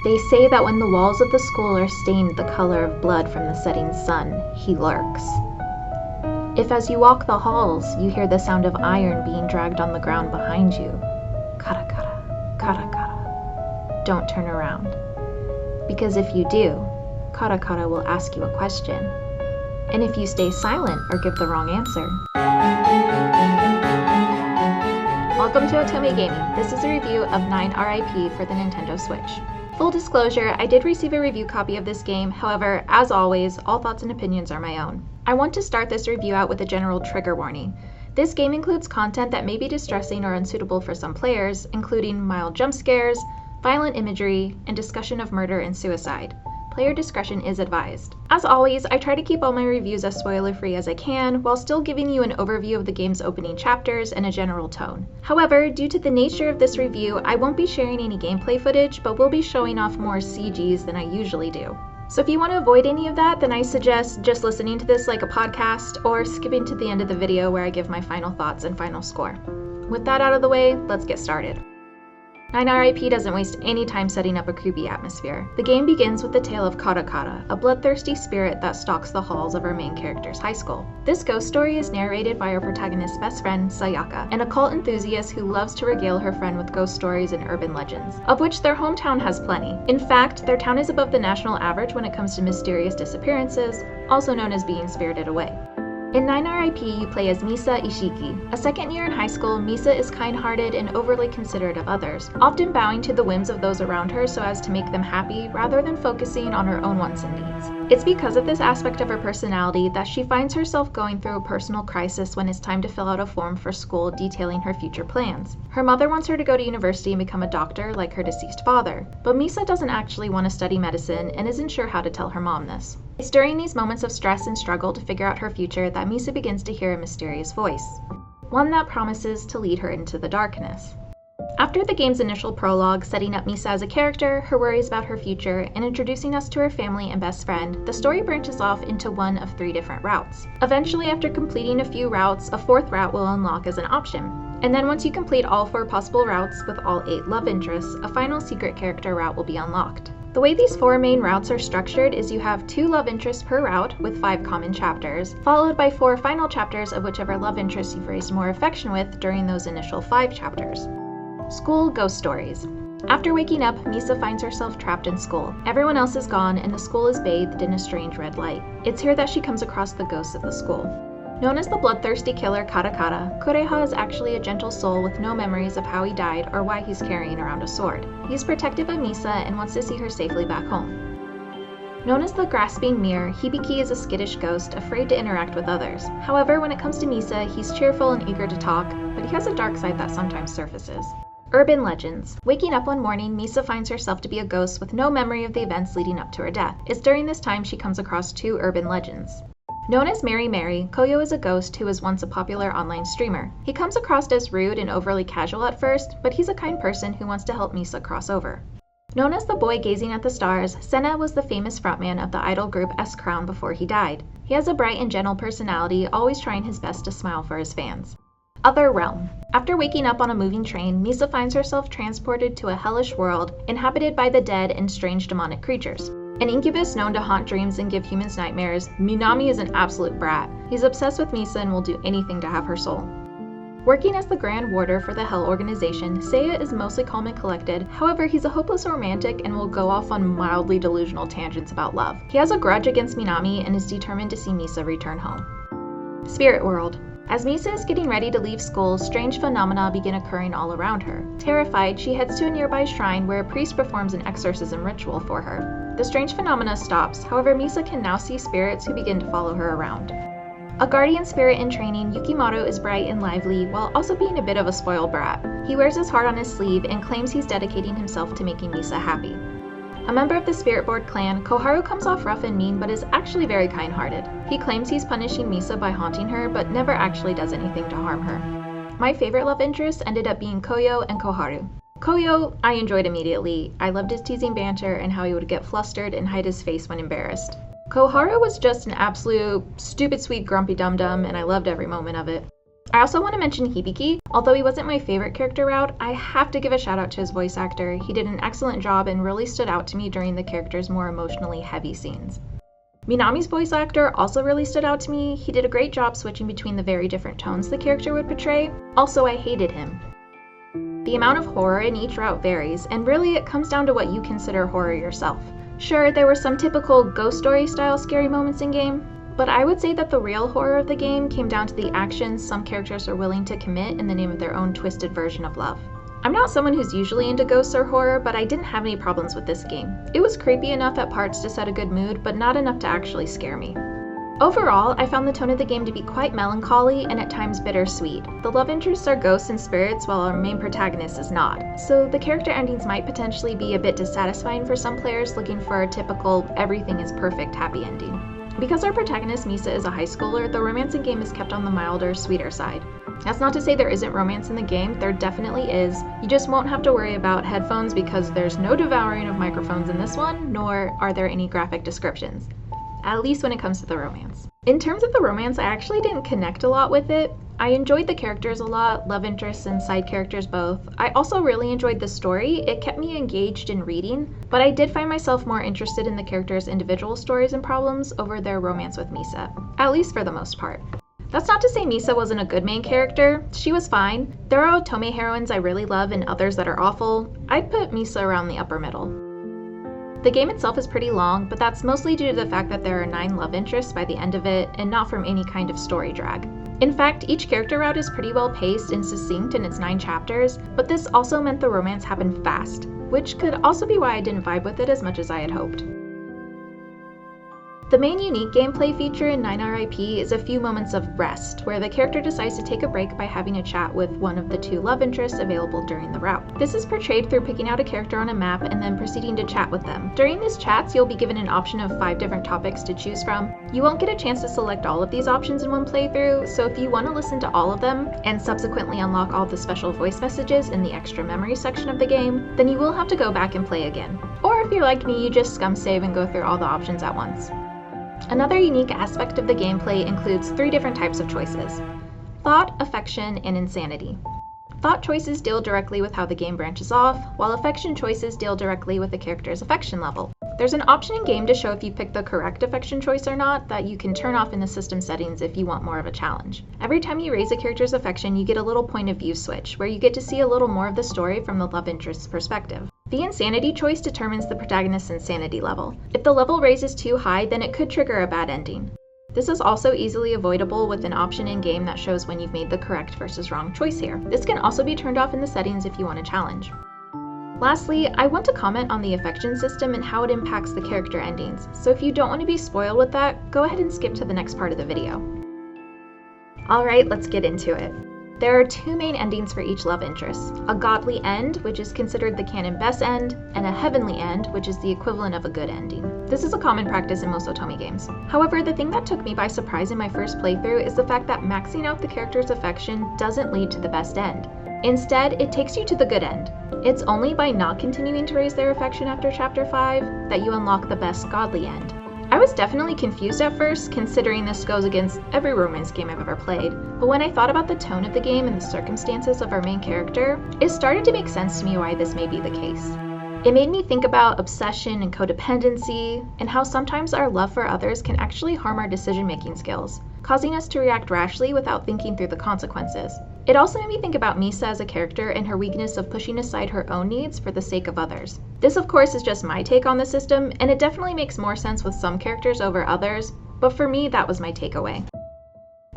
They say that when the walls of the school are stained the color of blood from the setting sun, he lurks. If as you walk the halls, you hear the sound of iron being dragged on the ground behind you, kara kara, kara kara, don't turn around. Because if you do, kara kara will ask you a question. And if you stay silent or give the wrong answer. Welcome to Otome Gaming. This is a review of 9 R.I.P. for the Nintendo Switch. Full disclosure, I did receive a review copy of this game, however, as always, all thoughts and opinions are my own. I want to start this review out with a general trigger warning. This game includes content that may be distressing or unsuitable for some players, including mild jump scares, violent imagery, and discussion of murder and suicide. Player discretion is advised. As always, I try to keep all my reviews as spoiler-free as I can, while still giving you an overview of the game's opening chapters and a general tone. However, due to the nature of this review, I won't be sharing any gameplay footage, but will be showing off more CGs than I usually do. So if you want to avoid any of that, then I suggest just listening to this like a podcast, or skipping to the end of the video where I give my final thoughts and final score. With that out of the way, let's get started. 9 R.I.P. doesn't waste any time setting up a creepy atmosphere. The game begins with the tale of Kara Kara, a bloodthirsty spirit that stalks the halls of our main character's high school. This ghost story is narrated by our protagonist's best friend, Sayaka, an occult enthusiast who loves to regale her friend with ghost stories and urban legends, of which their hometown has plenty. In fact, their town is above the national average when it comes to mysterious disappearances, also known as being spirited away. In 9 R.I.P., you play as Misa Ishiki. A second year in high school, Misa is kind-hearted and overly considerate of others, often bowing to the whims of those around her so as to make them happy rather than focusing on her own wants and needs. It's because of this aspect of her personality that she finds herself going through a personal crisis when it's time to fill out a form for school detailing her future plans. Her mother wants her to go to university and become a doctor like her deceased father, but Misa doesn't actually want to study medicine and isn't sure how to tell her mom this. It's during these moments of stress and struggle to figure out her future that Misa begins to hear a mysterious voice, one that promises to lead her into the darkness. After the game's initial prologue setting up Misa as a character, her worries about her future, and introducing us to her family and best friend, the story branches off into one of 3 different routes. Eventually, after completing a few routes, a 4th route will unlock as an option. And then once you complete all 4 possible routes with all 8 love interests, a final secret character route will be unlocked. The way these 4 main routes are structured is you have 2 love interests per route with 5 common chapters, followed by 4 final chapters of whichever love interest you've raised more affection with during those initial 5 chapters. School Ghost Stories. After waking up, Misa finds herself trapped in school. Everyone else is gone and the school is bathed in a strange red light. It's here that she comes across the ghosts of the school. Known as the bloodthirsty killer Kara Kara, Kureha is actually a gentle soul with no memories of how he died or why he's carrying around a sword. He's protective of Misa and wants to see her safely back home. Known as the Grasping Mirror, Hibiki is a skittish ghost, afraid to interact with others. However, when it comes to Misa, he's cheerful and eager to talk, but he has a dark side that sometimes surfaces. Urban Legends. Waking up one morning, Misa finds herself to be a ghost with no memory of the events leading up to her death. It's during this time she comes across 2 urban legends. Known as Mary Mary, Koyo is a ghost who was once a popular online streamer. He comes across as rude and overly casual at first, but he's a kind person who wants to help Misa cross over. Known as the boy gazing at the stars, Senna was the famous frontman of the idol group S-Crown before he died. He has a bright and gentle personality, always trying his best to smile for his fans. Other Realm. After waking up on a moving train, Misa finds herself transported to a hellish world inhabited by the dead and strange demonic creatures. An incubus known to haunt dreams and give humans nightmares, Minami is an absolute brat. He's obsessed with Misa and will do anything to have her soul. Working as the Grand Warder for the Hell organization, Seiya is mostly calm and collected, however he's a hopeless romantic and will go off on mildly delusional tangents about love. He has a grudge against Minami and is determined to see Misa return home. Spirit World. As Misa is getting ready to leave school, strange phenomena begin occurring all around her. Terrified, she heads to a nearby shrine where a priest performs an exorcism ritual for her. The strange phenomena stops, however Misa can now see spirits who begin to follow her around. A guardian spirit in training, Yukimaru is bright and lively while also being a bit of a spoiled brat. He wears his heart on his sleeve and claims he's dedicating himself to making Misa happy. A member of the Spirit Board clan, Koharu comes off rough and mean but is actually very kind-hearted. He claims he's punishing Misa by haunting her but never actually does anything to harm her. My favorite love interests ended up being Koyo and Koharu. Koyo, I enjoyed immediately. I loved his teasing banter and how he would get flustered and hide his face when embarrassed. Koharu was just an absolute stupid sweet grumpy dum-dum and I loved every moment of it. I also want to mention Hibiki. Although he wasn't my favorite character route, I have to give a shout out to his voice actor. He did an excellent job and really stood out to me during the character's more emotionally heavy scenes. Minami's voice actor also really stood out to me. He did a great job switching between the very different tones the character would portray. Also, I hated him. The amount of horror in each route varies, and really it comes down to what you consider horror yourself. Sure, there were some typical ghost story style scary moments in game, but I would say that the real horror of the game came down to the actions some characters are willing to commit in the name of their own twisted version of love. I'm not someone who's usually into ghosts or horror, but I didn't have any problems with this game. It was creepy enough at parts to set a good mood, but not enough to actually scare me. Overall, I found the tone of the game to be quite melancholy and at times bittersweet. The love interests are ghosts and spirits, while our main protagonist is not, so the character endings might potentially be a bit dissatisfying for some players looking for a typical everything is perfect happy ending. Because our protagonist Misa is a high schooler, the romance in game is kept on the milder, sweeter side. That's not to say there isn't romance in the game, there definitely is. You just won't have to worry about headphones because there's no devouring of microphones in this one, nor are there any graphic descriptions. At least when it comes to the romance. In terms of the romance, I actually didn't connect a lot with it. I enjoyed the characters a lot, love interests and side characters both. I also really enjoyed the story. It kept me engaged in reading, but I did find myself more interested in the characters' individual stories and problems over their romance with Misa, at least for the most part. That's not to say Misa wasn't a good main character. She was fine. There are Otome heroines I really love and others that are awful. I'd put Misa around the upper middle. The game itself is pretty long, but that's mostly due to the fact that there are 9 love interests by the end of it and not from any kind of story drag. In fact, each character route is pretty well paced and succinct in its 9 chapters, but this also meant the romance happened fast, which could also be why I didn't vibe with it as much as I had hoped. The main unique gameplay feature in 9 R.I.P. is a few moments of rest, where the character decides to take a break by having a chat with one of the 2 love interests available during the route. This is portrayed through picking out a character on a map and then proceeding to chat with them. During these chats, you'll be given an option of 5 different topics to choose from. You won't get a chance to select all of these options in one playthrough, so if you want to listen to all of them, and subsequently unlock all the special voice messages in the extra memory section of the game, then you will have to go back and play again. Or if you're like me, you just scum save and go through all the options at once. Another unique aspect of the gameplay includes 3 different types of choices: thought, affection, and insanity. Thought choices deal directly with how the game branches off, while affection choices deal directly with the character's affection level. There's an option in game to show if you pick the correct affection choice or not that you can turn off in the system settings if you want more of a challenge. Every time you raise a character's affection, you get a little point of view switch, where you get to see a little more of the story from the love interest's perspective. The insanity choice determines the protagonist's insanity level. If the level raises too high, then it could trigger a bad ending. This is also easily avoidable with an option in-game that shows when you've made the correct versus wrong choice here. This can also be turned off in the settings if you want a challenge. Lastly, I want to comment on the affection system and how it impacts the character endings, so if you don't want to be spoiled with that, go ahead and skip to the next part of the video. Alright, let's get into it. There are 2 main endings for each love interest: a godly end, which is considered the canon best end, and a heavenly end, which is the equivalent of a good ending. This is a common practice in most Otome games. However, the thing that took me by surprise in my first playthrough is the fact that maxing out the character's affection doesn't lead to the best end. Instead, it takes you to the good end. It's only by not continuing to raise their affection after chapter 5 that you unlock the best godly end. I was definitely confused at first, considering this goes against every romance game I've ever played, but when I thought about the tone of the game and the circumstances of our main character, it started to make sense to me why this may be the case. It made me think about obsession and codependency, and how sometimes our love for others can actually harm our decision-making skills, causing us to react rashly without thinking through the consequences. It also made me think about Misa as a character and her weakness of pushing aside her own needs for the sake of others. This of course is just my take on the system, and it definitely makes more sense with some characters over others, but for me that was my takeaway.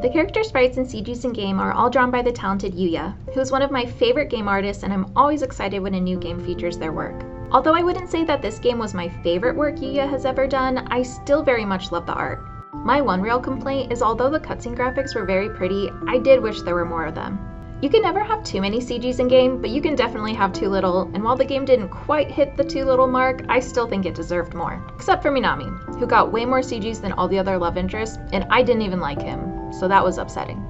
The character sprites and CGs in game are all drawn by the talented Yuya, who is one of my favorite game artists, and I'm always excited when a new game features their work. Although I wouldn't say that this game was my favorite work Yuya has ever done, I still very much love the art. My one real complaint is although the cutscene graphics were very pretty, I did wish there were more of them. You can never have too many CGs in game, but you can definitely have too little, and while the game didn't quite hit the too little mark, I still think it deserved more. Except for Minami, who got way more CGs than all the other love interests, and I didn't even like him, so that was upsetting.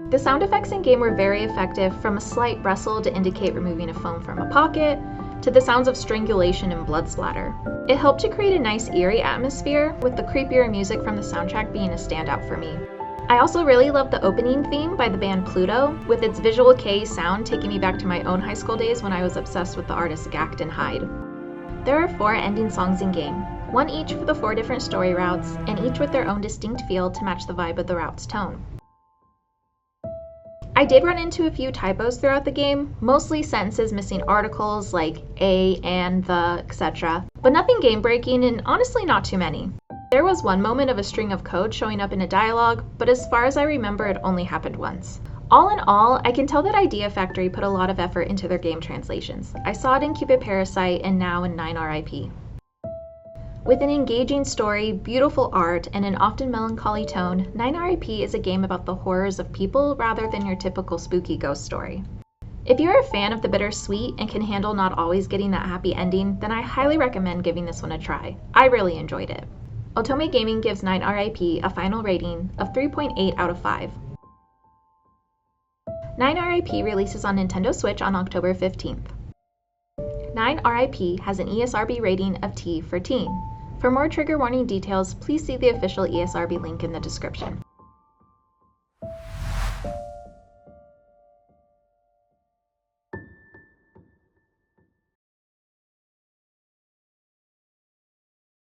The sound effects in game were very effective, from a slight rustle to indicate removing a phone from a pocket, to the sounds of strangulation and blood splatter. It helped to create a nice eerie atmosphere, with the creepier music from the soundtrack being a standout for me. I also really love the opening theme by the band Pluto, with its visual kei sound taking me back to my own high school days when I was obsessed with the artist Gact and Hyde. There are 4 ending songs in game, one each for the 4 different story routes, and each with their own distinct feel to match the vibe of the route's tone. I did run into a few typos throughout the game, mostly sentences missing articles like a, and, the, etc., but nothing game-breaking and honestly not too many. There was one moment of a string of code showing up in a dialogue, but as far as I remember it only happened once. All in all, I can tell that Idea Factory put a lot of effort into their game translations. I saw it in Cupid Parasite and now in 9 R.I.P. With an engaging story, beautiful art, and an often melancholy tone, 9 R.I.P. is a game about the horrors of people rather than your typical spooky ghost story. If you're a fan of the bittersweet and can handle not always getting that happy ending, then I highly recommend giving this one a try. I really enjoyed it. Otome Gaming gives 9 R.I.P. a final rating of 3.8 out of 5. 9 R.I.P. releases on Nintendo Switch on October 15th. 9 R.I.P. has an ESRB rating of T for teen. For more trigger warning details, please see the official ESRB link in the description.